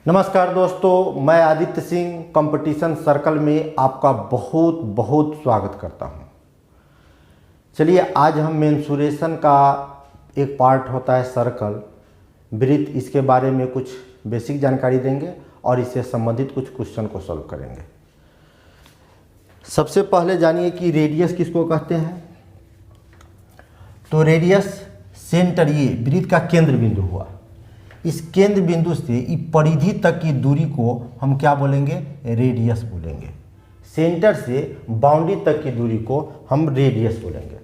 नमस्कार दोस्तों, मैं आदित्य सिंह कंपटीशन सर्कल में आपका बहुत बहुत स्वागत करता हूं। चलिए, आज हम मेंसुरेशन का एक पार्ट होता है सर्कल, वृत्त, इसके बारे में कुछ बेसिक जानकारी देंगे और इससे संबंधित कुछ क्वेश्चन को सॉल्व करेंगे। सबसे पहले जानिए कि रेडियस किसको कहते हैं। तो रेडियस सेंटर, ये वृत्त का केंद्र बिंदु हुआ। इस केंद्र बिंदु से इस परिधि तक की दूरी को हम क्या बोलेंगे? रेडियस बोलेंगे। सेंटर से बाउंड्री तक की दूरी को हम रेडियस बोलेंगे।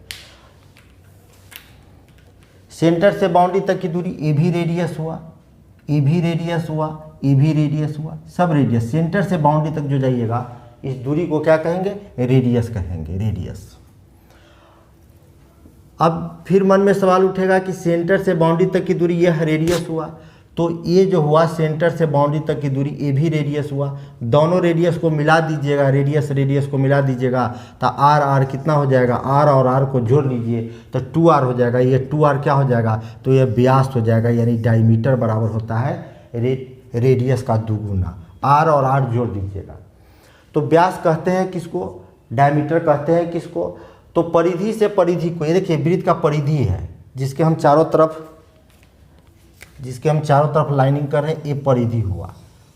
सेंटर से बाउंड्री तक की दूरी ए भी रेडियस हुआ, ए भी रेडियस हुआ, ए भी रेडियस हुआ, सब रेडियस। सेंटर से बाउंड्री तक जो जाइएगा इस दूरी को क्या कहेंगे? रेडियस कहेंगे, रेडियस। अब फिर मन में सवाल उठेगा कि सेंटर से बाउंड्री तक की दूरी यह रेडियस हुआ, तो ये जो हुआ सेंटर से बाउंड्री तक की दूरी ये भी रेडियस हुआ। दोनों रेडियस को मिला दीजिएगा, रेडियस को मिला दीजिएगा तो आर आर कितना हो जाएगा? आर और आर को जोड़ लीजिए तो 2r हो जाएगा। ये 2r क्या हो जाएगा? तो ये व्यास हो जाएगा, यानी डायमीटर बराबर होता है रेडियस का दुगुना। आर और आर जोड़ दीजिएगा तो व्यास कहते हैं किसको? डायमीटर कहते हैं किसको? तो परिधि से परिधि को, ये देखिए वृत्त का परिधि है जिसके हम चारों तरफ लाइनिंग कर रहे हैं, ये परिधि हुआ।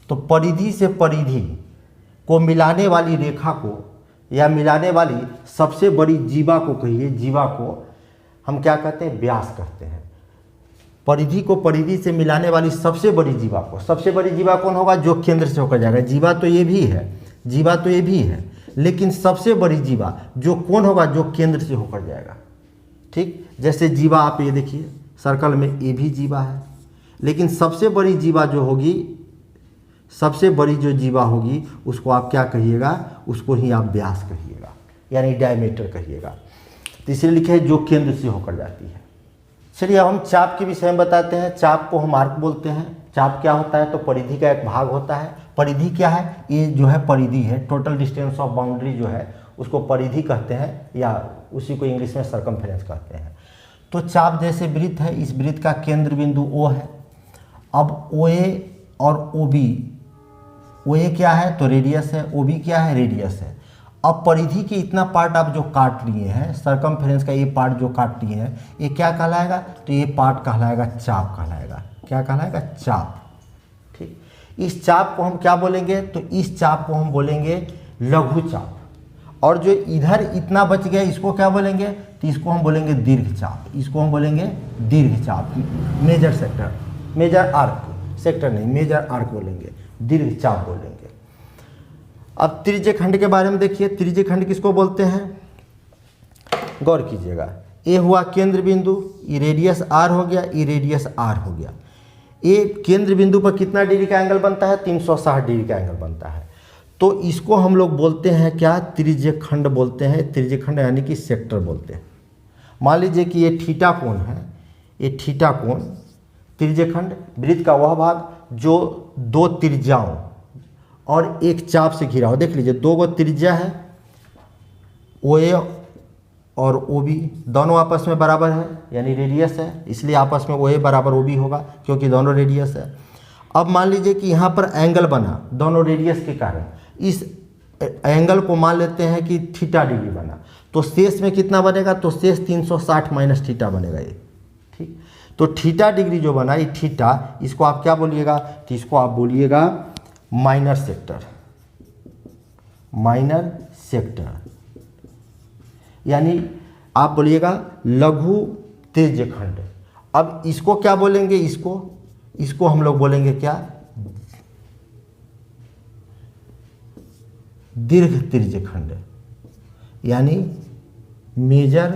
तो परिधि से परिधि को मिलाने वाली रेखा को या मिलाने वाली सबसे बड़ी जीवा को कहिए, जीवा को हम क्या कहते हैं? व्यास कहते हैं। परिधि को परिधि से मिलाने वाली सबसे बड़ी जीवा को, सबसे बड़ी जीवा कौन होगा? जो केंद्र से होकर जाएगा। जीवा तो ये भी है, जीवा तो ये भी है, लेकिन सबसे बड़ी जीवा जो कौन होगा? जो केंद्र से होकर जाएगा। ठीक, जैसे जीवा आप ये देखिए सर्कल में ये भी जीवा है, लेकिन सबसे बड़ी जीवा जो होगी, सबसे बड़ी जो जीवा होगी उसको आप क्या कहिएगा? उसको ही आप व्यास कहिएगा, यानी डायमीटर कहिएगा। तो इसलिए लिखे है जो केंद्र से होकर जाती है। चलिए अब हम चाप के विषय में बताते हैं। चाप को हम आर्क बोलते हैं। चाप क्या होता है? तो परिधि का एक भाग होता है। परिधि क्या है? ये जो है परिधि है, टोटल डिस्टेंस ऑफ बाउंड्री जो है उसको परिधि कहते हैं, या उसी को इंग्लिश में सर्कमफेरेंस कहते हैं। तो चाप जैसे वृत्त है, इस वृत्त का केंद्र बिंदु O है। अब OA और OB, OA क्या है? तो रेडियस है, OB क्या है? रेडियस है। अब परिधि के इतना पार्ट आप जो काट लिए हैं, सर्कमफेरेंस का ये पार्ट जो काट लिए हैं, ये क्या कहलाएगा? तो ये पार्ट कहलाएगा चाप कहलाएगा। क्या कहलाएगा? चाप। ठीक, इस चाप को हम क्या बोलेंगे? तो इस चाप को हम बोलेंगे लघु चाप। और जो इधर इतना बच गया इसको क्या बोलेंगे? तो इसको हम बोलेंगे दीर्घ चाप। इसको हम बोलेंगे दीर्घ चाप, major sector, major arc, sector नहीं, मेजर आर्क बोलेंगे, दीर्घ चाप बोलेंगे। अब त्रिज्य खंड के बारे में देखिए। त्रिज्य खंड किसको बोलते हैं? गौर कीजिएगा, ये हुआ केंद्र बिंदु, ये रेडियस r हो गया, ये रेडियस r हो गया। ये केंद्र बिंदु पर कितना डिग्री का एंगल बनता है? 360 डिग्री का एंगल बनता है। तो इसको हम लोग बोलते हैं क्या? त्रिज्य खंड बोलते हैं। त्रिज्य खंड यानी कि सेक्टर बोलते हैं। मान लीजिए कि ये थीटा कोण है, ये थीटा कोण, त्रिज्य खंड वृत्त का वह भाग जो दो त्रिज्याओं और एक चाप से घिरा हो। देख लीजिए, दो गो त्रिज्या है, OA और OB दोनों आपस में बराबर है, यानी रेडियस है, इसलिए आपस में OA बराबर OB होगा क्योंकि दोनों रेडियस है। अब मान लीजिए कि यहाँ पर एंगल बना दोनों रेडियस के कारण, इस एंगल को मान लेते हैं कि थीटा डिग्री बना, तो शेष में कितना बनेगा? तो शेष 360 माइनस थीटा बनेगा ये। ठीक, तो थीटा डिग्री जो बना, ये थीटा, इसको आप क्या बोलिएगा? तो इसको आप बोलिएगा माइनर सेक्टर, माइनर सेक्टर, यानी आप बोलिएगा लघु त्रिज्य खंड। अब इसको क्या बोलेंगे? इसको हम लोग बोलेंगे क्या? दीर्घ त्रिज्य खंड, यानी मेजर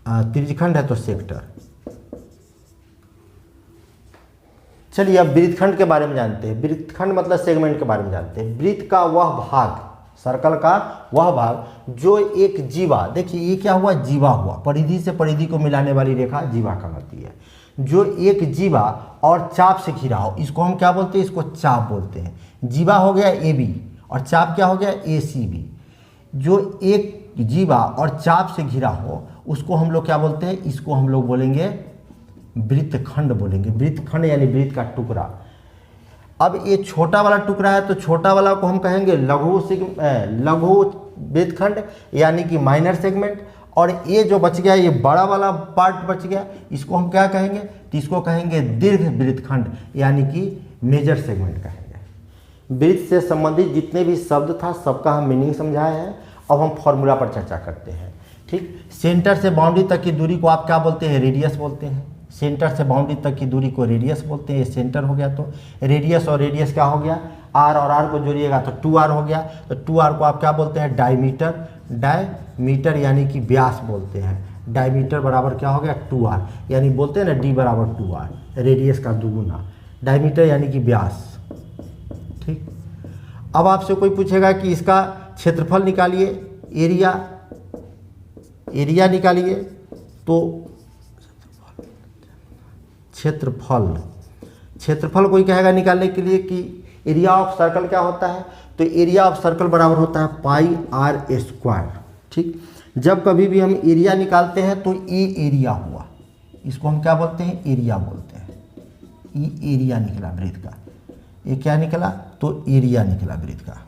त्रिज्य खंड है तो सेक्टर। चलिए अब वृत्तखंड के बारे में जानते हैं। वृत्तखंड मतलब सेगमेंट के बारे में जानते हैं। वृत्त का वह भाग, सर्कल का वह भाग जो एक जीवा, देखिए ये क्या हुआ? जीवा हुआ। परिधि से परिधि को मिलाने वाली रेखा जीवा कहलाती है। जो एक जीवा और चाप से घिरा हो, इसको हम क्या बोलते हैं? इसको चाप बोलते हैं। जीवा हो गया AB और चाप क्या हो गया? ACB। जो एक जीवा और चाप से घिरा हो उसको हम लोग क्या बोलते हैं? इसको हम लोग बोलेंगे वृत्तखंड बोलेंगे। वृत्तखंड यानी वृत्त का टुकड़ा। अब ये छोटा वाला टुकड़ा है तो छोटा वाला को हम कहेंगे लघु वृत्तखंड यानी कि माइनर सेगमेंट, और ये जो बच गया ये बड़ा वाला पार्ट बच गया, इसको हम क्या कहेंगे, तो इसको कहेंगे दीर्घ वृत्तखंड यानी कि मेजर सेगमेंट कहेंगे। वृत्त से संबंधित जितने भी शब्द था सबका हम मीनिंग समझाए हैं। अब हम फॉर्मूला पर चर्चा करते हैं। ठीक, सेंटर से बाउंड्री तक की दूरी को आप क्या बोलते हैं, रेडियस बोलते हैं। सेंटर से बाउंड्री तक की दूरी को रेडियस बोलते हैं। ये सेंटर हो गया, तो रेडियस और रेडियस क्या हो गया, आर और आर को जोड़िएगा तो 2r हो गया। तो 2r को आप क्या बोलते हैं, डायमीटर यानी कि व्यास बोलते हैं। डायमीटर बराबर क्या हो गया 2r, यानी बोलते हैं ना d बराबर 2r, रेडियस का दुगुना, डायमीटर यानी कि व्यास। ठीक, अब आपसे कोई पूछेगा कि इसका क्षेत्रफल निकालिए, एरिया निकालिए, तो क्षेत्रफल कोई कहेगा निकालने के लिए कि एरिया ऑफ सर्कल क्या होता है, तो एरिया ऑफ सर्कल बराबर होता है पाई आर स्क्वायर। ठीक, जब कभी भी हम एरिया निकालते हैं तो ये एरिया हुआ, इसको हम क्या बोलते हैं, एरिया बोलते हैं। ये एरिया निकला वृत्त का, ये क्या निकला, तो एरिया निकला वृत्त का।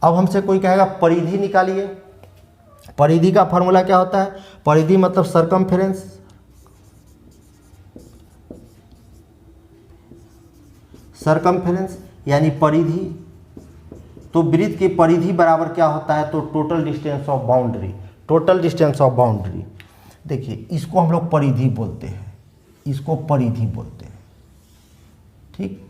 अब हमसे कोई कहेगा परिधि निकालिए। परिधि का फॉर्मूला क्या होता है, परिधि मतलब सरकमफेरेंस, यानी परिधि। तो वृत्त की परिधि बराबर क्या होता है, तो टोटल डिस्टेंस ऑफ बाउंड्री। देखिए इसको हम लोग परिधि बोलते हैं, इसको परिधि बोलते हैं। ठीक,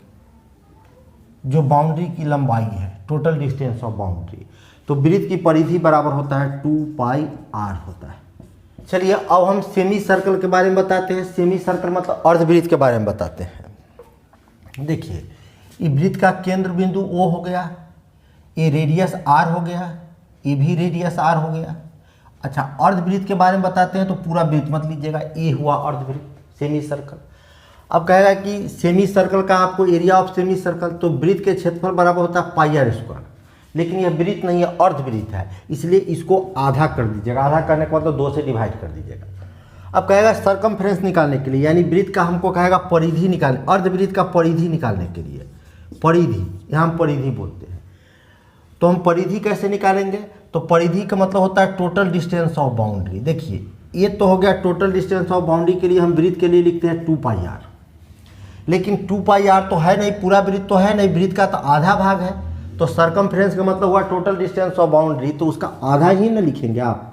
जो बाउंड्री की लंबाई है, टोटल डिस्टेंस ऑफ बाउंड्री। तो वृत्त की परिधि बराबर होता है 2πr होता है। चलिए अब हम सेमी सर्कल के बारे में बताते हैं। सेमी सर्कल मतलब अर्धवृत्त के बारे में बताते हैं। देखिए ये वृत्त का केंद्र बिंदु O हो गया, ये रेडियस R हो गया, ये भी रेडियस R हो गया। अच्छा, अर्धवृत्त के बारे में बताते हैं तो पूरा वृत्त मत लीजिएगा, ये हुआ अर्धवृत्त सेमी सर्कल। अब कहेगा कि सेमी सर्कल का आपको एरिया ऑफ सेमी सर्कल, तो वृत्त के क्षेत्रफल बराबर होता है पाई आर स्क्वायर, लेकिन यह वृत्त नहीं है, अर्धवृत्त है, इसलिए इसको आधा कर दीजिएगा। आधा करने के मतलब 2 से डिवाइड कर दीजिएगा। अब कहेगा सरकमफ्रेंस निकालने के लिए, यानी वृत्त का हमको कहेगा परिधि निकालने, अर्धवृत्त का परिधि निकालने के लिए, परिधि यहाँ हम परिधि बोलते हैं। तो हम परिधि कैसे निकालेंगे, तो परिधि का मतलब होता है टोटल डिस्टेंस ऑफ बाउंड्री। देखिए ये तो हो गया टोटल डिस्टेंस ऑफ बाउंड्री के लिए हम वृत्त के लिए लिखते हैं 2πr, लेकिन 2πr तो है नहीं, पूरा वृत्त तो है नहीं, वृत्त का तो आधा भाग है। तो सरकमफ्रेंस का मतलब हुआ टोटल डिस्टेंस ऑफ बाउंड्री, तो उसका आधा ही ना लिखेंगे आप,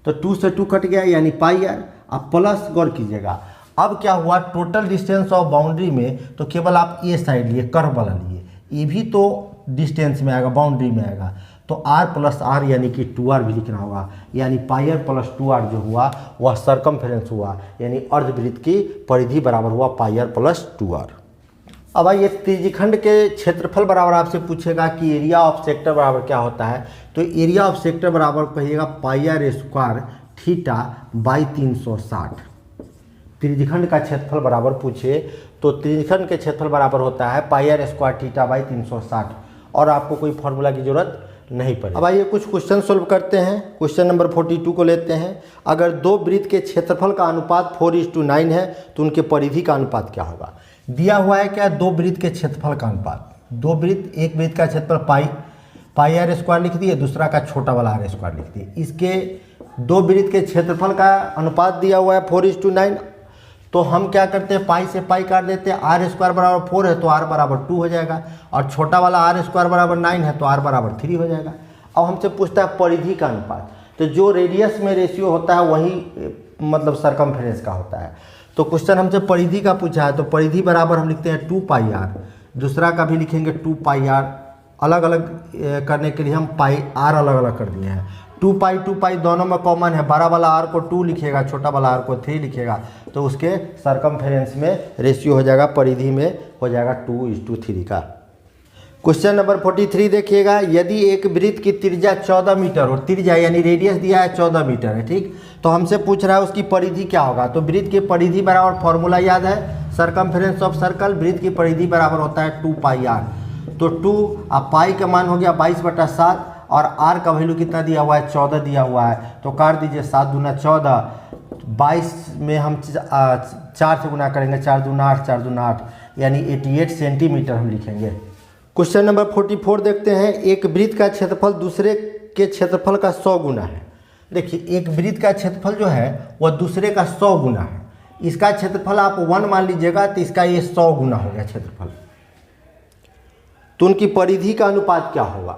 तो 2 से 2 कट गया यानी πr। आप प्लस गौर कीजिएगा, अब क्या हुआ टोटल डिस्टेंस ऑफ बाउंड्री में, तो केवल आप ये साइड लिए, कर्व वाला लिए, ये भी तो डिस्टेंस में आएगा, बाउंड्री में आएगा, तो r प्लस r यानी कि 2r भी लिखना होगा, यानी πr प्लस 2r जो हुआ वह सरकमफ्रेंस हुआ, यानी अर्धवृत्त की परिधि बराबर हुआ πr प्लस 2r। अब आइए त्रिज्यखंड के क्षेत्रफल बराबर आपसे पूछेगा कि एरिया ऑफ सेक्टर बराबर क्या होता है, तो एरिया ऑफ सेक्टर बराबर कहिएगा πr स्क्वायर थीटा बाई 360। त्रिज्यखंड का क्षेत्रफल बराबर पूछे तो त्रिज्यखंड के क्षेत्रफल बराबर होता है πr स्क्वायर थीटा बाई 360, और आपको कोई फॉर्मूला की जरूरत नहीं पड़ेगी। अब आइए कुछ क्वेश्चन सोल्व करते हैं। क्वेश्चन नंबर 42 को लेते हैं। अगर दो वृत्त के क्षेत्रफल का अनुपात 4:9 है तो उनके परिधि का अनुपात क्या होगा। दिया हुआ है क्या, दो वृत्त के क्षेत्रफल का अनुपात, दो वृत्त, एक वृत्त का क्षेत्रफल पाई आर स्क्वायर लिख दिए, दूसरा का छोटा वाला आर स्क्वायर लिख दिए। इसके दो वृत्त के क्षेत्रफल का अनुपात दिया हुआ है 4:9, तो हम क्या करते हैं, पाई से पाई काट देते हैं, आर स्क्वायर बराबर 4 है तो आर बराबर 2 हो जाएगा, और छोटा वाला आर स्क्वायर बराबर 9 है तो आर बराबर 3 हो जाएगा। अब हमसे पूछता है परिधि का अनुपात, तो जो रेडियस में रेशियो होता है वही मतलब सरकमफ्रेंस का होता है। तो क्वेश्चन हमसे परिधि का पूछा है, तो परिधि बराबर हम लिखते हैं 2πr, दूसरा का भी लिखेंगे 2πr, अलग अलग करने के लिए हम पाई आर अलग अलग कर दिए हैं। 2π दोनों में कॉमन है, बड़ा वाला आर को 2 लिखेगा, छोटा वाला आर को 3 लिखेगा, तो उसके सरकमफ्रेंस में रेशियो हो जाएगा, परिधि में हो जाएगा 2:3 का। क्वेश्चन नंबर 43 देखिएगा। यदि एक वृत्त की त्रिज्या 14 मीटर और त्रिज्या यानी रेडियस दिया है 14 मीटर है, ठीक, तो हमसे पूछ रहा है उसकी परिधि क्या होगा। तो वृत्त की परिधि बराबर फॉर्मूला याद है, सरकमफ्रेंस ऑफ सर्कल, वृत्त की परिधि बराबर होता है 2πr। तो 2 अब पाई का मान हो गया 22/7, और आर का वैल्यू कितना दिया हुआ है, 14 दिया हुआ है, तो काट दीजिए, 7 दूना 14, 22 में हम 4 से गुना करेंगे, 4 दूना 8, 4 दूना 8, यानी 88 सेंटीमीटर हम लिखेंगे। क्वेश्चन नंबर 44 देखते हैं। एक वृत्त का क्षेत्रफल दूसरे के क्षेत्रफल का 100 गुना है। देखिए एक वृत्त का क्षेत्रफल जो है वह दूसरे का 100 गुना है। इसका क्षेत्रफल आप 1 मान लीजिएगा तो इसका ये 100 गुना हो गया क्षेत्रफल। तो उनकी परिधि का अनुपात क्या होगा?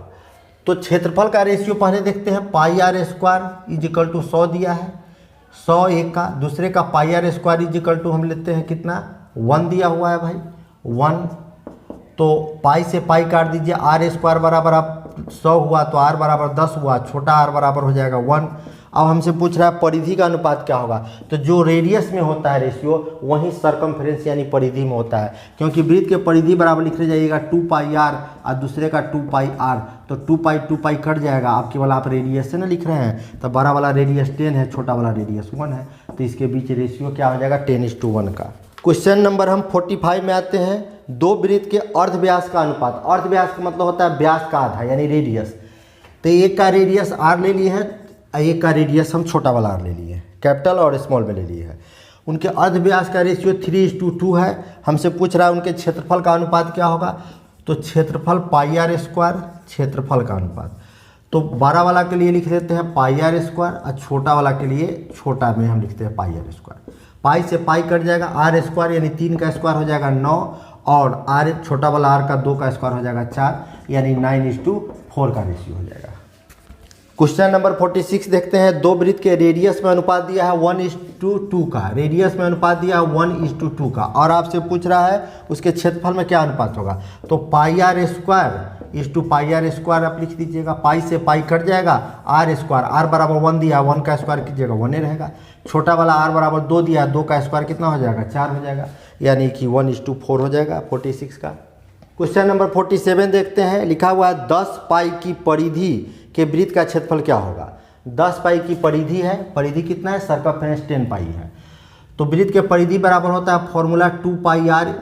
तो क्षेत्रफल का रेशियो पहले देखते हैं। Pi r square is equal to 100 दिया है, 100 एक का, दूसरे का pi r square is equal to हम लेते हैं कितना 1 दिया हुआ है भाई 1। तो पाई से पाई काट दीजिए, आर स्क्वायर बराबर आप 100 हुआ तो आर बराबर 10 हुआ, छोटा आर बराबर हो जाएगा 1। अब हमसे पूछ रहा है परिधि का अनुपात क्या होगा। तो जो रेडियस में होता है रेशियो वहीं सरकमफ्रेंस यानी परिधि में होता है, क्योंकि वृत्त के परिधि बराबर लिख जाइएगा 2 पाई आर और दूसरे का 2 पाई आर। तो 2 पाई कट जाएगा, आप केवल आप रेडियस से ना लिख रहे हैं। तो बड़ा वाला रेडियस 10 है, छोटा वाला रेडियस 1 है, तो इसके बीच रेशियो क्या हो जाएगा 10:1 का। क्वेश्चन नंबर हम 45 में आते हैं। दो वृत्त के अर्ध व्यास का अनुपात। अर्ध व्यास का मतलब होता है व्यास का आधा यानी रेडियस। तो एक का रेडियस आर ले लिए हैं, एक का रेडियस हम छोटा वाला आर ले लिए हैं, कैपिटल और स्मॉल में ले लिए हैं। उनके अर्ध व्यास का रेशियो 3:2 है। हमसे पूछ रहा है उनके क्षेत्रफल का अनुपात क्या होगा। तो क्षेत्रफल पाई आर स्क्वायर, क्षेत्रफल का अनुपात। तो बड़ा वाला के लिए लिख देते हैं पाई आर स्क्वायर और छोटा वाला के लिए छोटा में हम लिखते हैं पाई आर स्क्वायर। पाई से पाई कट जाएगा, आर स्क्वायर यानी 3 का स्क्वायर हो जाएगा 9 और आर छोटा वाला आर का 2 का स्क्वायर हो जाएगा 4 यानी 9:4 का रेशियो हो जाएगा। क्वेश्चन नंबर 46 देखते हैं। दो वृत्त के रेडियस में अनुपात दिया है 1:2 का। रेडियस में अनुपात दिया है 1:2 का और आपसे पूछ रहा है उसके क्षेत्रफल में क्या अनुपात होगा। तो पाई आर स्क्वायर इस टू पाई आर स्क्वायर आप लिख दीजिएगा। पाई से पाई कट जाएगा, आर स्क्वायर आर बराबर 1 दिया, 1 का स्क्वायर कीजिएगा 1 रहेगा। छोटा वाला आर बराबर 2 दिया, 2 का स्क्वायर कितना हो जाएगा 4 हो जाएगा, यानी कि 1:4 हो जाएगा 46 का। क्वेश्चन नंबर 47 देखते हैं। लिखा हुआ है 10 पाई की परिधि के वृत्त का क्षेत्रफल क्या होगा। 10 पाई की परिधि है, परिधि कितना है सरकमफ्रेंस 10 पाई है। तो वृत्त के परिधि बराबर होता है फॉर्मूला 2 पाई आर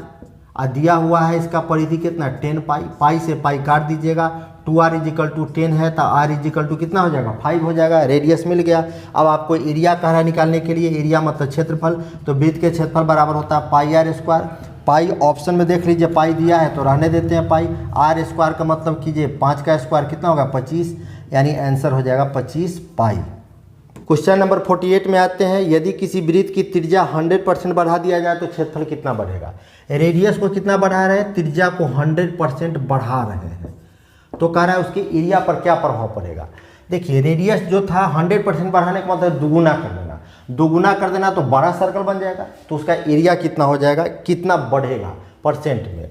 और दिया हुआ है इसका परिधि कितना 10 पाई। पाई से पाई काट दीजिएगा, 2r = 10 है तो r = कितना हो जाएगा 5 हो जाएगा। रेडियस मिल गया। अब आपको एरिया कह रहा है निकालने के लिए, एरिया मतलब क्षेत्रफल। तो वृत्त के क्षेत्रफल बराबर होता है पाई आर स्क्वायर। पाई ऑप्शन में देख लीजिए पाई दिया है तो रहने देते हैं पाई। आर स्क्वायर का मतलब कीजिए 5 का स्क्वायर कितना होगा 25, यानी आंसर हो जाएगा 25 पाई। क्वेश्चन नंबर 48 में आते हैं। यदि किसी वृत्त की त्रिज्या 100% बढ़ा दिया जाए तो क्षेत्रफल कितना बढ़ेगा। रेडियस को कितना बढ़ा रहे हैं, त्रिज्या को 100% बढ़ा रहे हैं। तो कह रहा है उसके एरिया पर क्या प्रभाव पड़ेगा। देखिए रेडियस जो था 100% बढ़ाने का मतलब दुगुना कर देना। दुगुना कर देना तो बड़ा सर्कल बन जाएगा, तो उसका एरिया कितना हो जाएगा, कितना बढ़ेगा परसेंट में।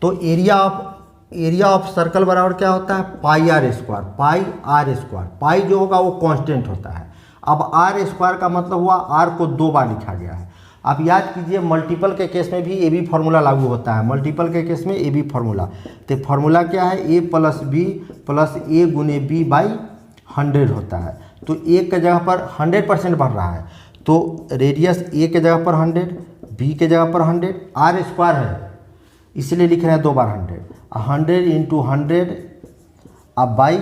तो एरिया ऑफ सर्कल बराबर क्या होता है pi r square. Pi r square, pi जो होगा वो कांस्टेंट होता है। अब आर स्क्वायर का मतलब हुआ आर को 2 बार लिखा गया है। आप याद कीजिए मल्टीपल के केस में भी ए बी फार्मूला लागू होता है। मल्टीपल के केस में ए बी फार्मूला, तो फार्मूला क्या है a + b + a × b/100 होता है। तो a के जगह पर 100% बढ़ रहा है, तो रेडियस a के जगह पर 100, b के जगह पर 100, आर स्क्वायर है इसलिए लिख रहे हैं 2 बार 100। 100 × 100 अब बाई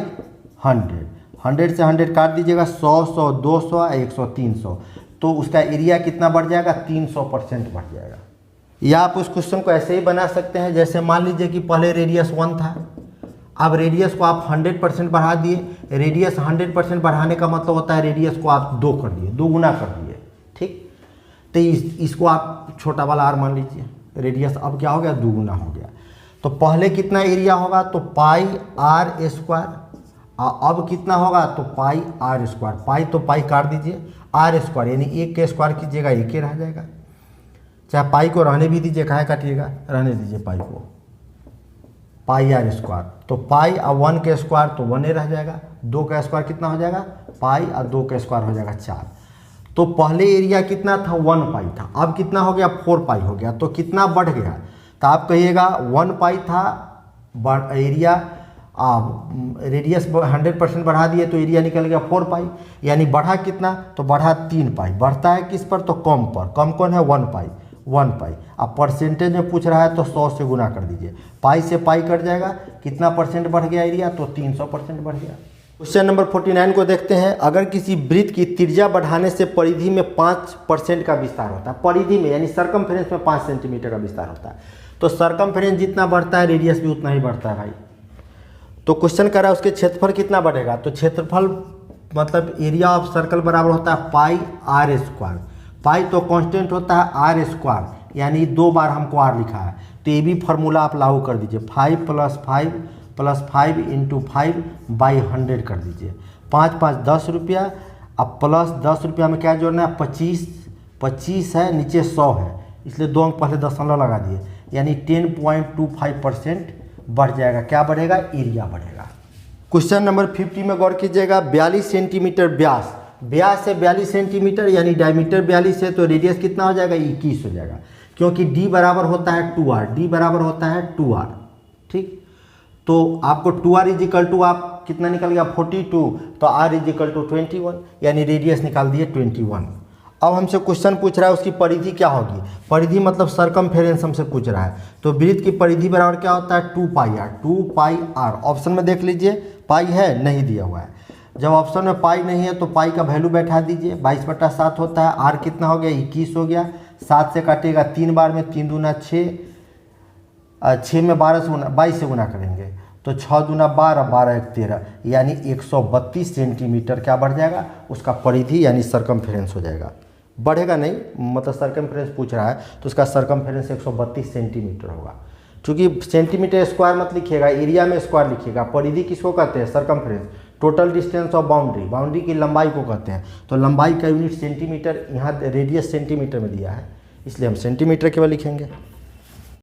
100, 100 से 100 काट दीजिएगा 100, 100, 200, 100, 300। तो उसका एरिया कितना बढ़ जाएगा 300% बढ़ जाएगा। या आप उस क्वेश्चन को ऐसे ही बना सकते हैं, जैसे मान लीजिए कि पहले रेडियस 1 था, अब रेडियस को आप 100% बढ़ा दिए। रेडियस 100% बढ़ाने का मतलब होता है रेडियस को आप 2 कर दिए, 2 गुना कर दिए, ठीक। तो इसको आप छोटा वाला आर मान लीजिए। रेडियस अब क्या हो गया 2 गुना हो गया। तो पहले कितना एरिया होगा तो पाई आर स्क्वायर, अब कितना होगा तो पाई आर स्क्वायर। पाई तो पाई काट दीजिए, आर स्क्वायर यानी 1 के स्क्वायर कीजिएगा 1 ही रह जाएगा। चाहे पाई को रहने भी दीजिए, काहे काटिएगा, रहने दीजिए पाई को। पाई आर स्क्वायर तो पाई और 1 के स्क्वायर तो 1 ही रह जाएगा। 2 का स्क्वायर कितना हो जाएगा पाई और 2 का स्क्वायर हो जाएगा 4। तो पहले एरिया कितना था 1 पाई था, अब कितना हो गया 4 पाई हो गया। तो कितना बढ़ गया, तो आप कहिएगा 1 पाई था एरिया, रेडियस 100% बढ़ा दिए तो एरिया निकल गया 4 पाई, यानी बढ़ा कितना तो बढ़ा 3 पाई। बढ़ता है किस पर तो कम पर, कम कौन है 1 पाई, 1 पाई। अब परसेंटेज में पूछ रहा है तो 100 से गुना कर दीजिए। पाई से पाई कट जाएगा, कितना परसेंट बढ़ गया एरिया तो 300% बढ़ गया। क्वेश्चन नंबर 49 को देखते हैं। अगर किसी वृत्त की त्रिज्या बढ़ाने से परिधि में 5% का विस्तार होता है, परिधि में यानी सरकमफ्रेंस में 5 सेंटीमीटर का विस्तार होता है, तो सरकमफ्रेंस जितना बढ़ता है रेडियस भी उतना ही बढ़ता है भाई। तो क्वेश्चन कर रहा है उसके क्षेत्रफल कितना बढ़ेगा, तो क्षेत्रफल मतलब एरिया ऑफ सर्कल बराबर होता है पाई आर स्क्वायर। पाई तो कांस्टेंट होता है, आर स्क्वायर यानी 2 बार हमको आर लिखा है, तो ये भी फार्मूला आप लागू कर दीजिए। 5 + 5 × 5/100 कर दीजिए। 5 × 5 = 10 रुपया, अब प्लस 10 रुपया में क्या जोड़ना है, 25 है, नीचे 100 है, इसलिए 2 अंक पहले दशमलव लगा दिए, यानी 10.25% बढ़ जाएगा। क्या बढ़ेगा, एरिया बढ़ेगा। क्वेश्चन नंबर 50 में गौर कीजिएगा। 42 सेंटीमीटर व्यास है 42 सेंटीमीटर, यानी डायमीटर 42 है, तो रेडियस कितना हो जाएगा, 21 हो जाएगा, क्योंकि d बराबर होता है 2r, d बराबर होता है 2r। ठीक, तो आपको 2r = आप कितना निकल गया 42, तो r = 21, यानी रेडियस निकाल दिए 21। अब हमसे क्वेश्चन पूछ रहा है उसकी परिधि क्या होगी। परिधि मतलब सरकमफेरेंस हमसे पूछ रहा है, तो वृत्त की परिधि बराबर क्या होता है 2πr। ऑप्शन में देख लीजिए पाई है, नहीं दिया हुआ है। जब ऑप्शन में पाई नहीं है तो पाई का वैल्यू बैठा दीजिए, 22/7 होता है। आर कितना हो गया, 21 हो गया। 7 से काटेगा 3 बार में, 3 दूना 6, 6 में 22 से गुना करेंगे तो 6 दूना 12, 12 1 13, यानी 132 सेंटीमीटर क्या बढ़ जाएगा, उसका परिधि यानी सरकमफेरेंस हो जाएगा। बढ़ेगा नहीं, मतलब सरकमफेरेंस पूछ रहा है तो उसका सरकमफेरेंस 132 सेंटीमीटर होगा। क्योंकि सेंटीमीटर स्क्वायर मत लिखिएगा, एरिया में स्क्वायर लिखिएगा। परिधि किसको कहते हैं, circumference. Total distance of boundary की लंबाई को कहते हैं, तो लंबाई का यूनिट सेंटीमीटर, यहाँ रेडियस सेंटीमीटर में दिया है, इसलिए हम सेंटीमीटर केवल लिखेंगे।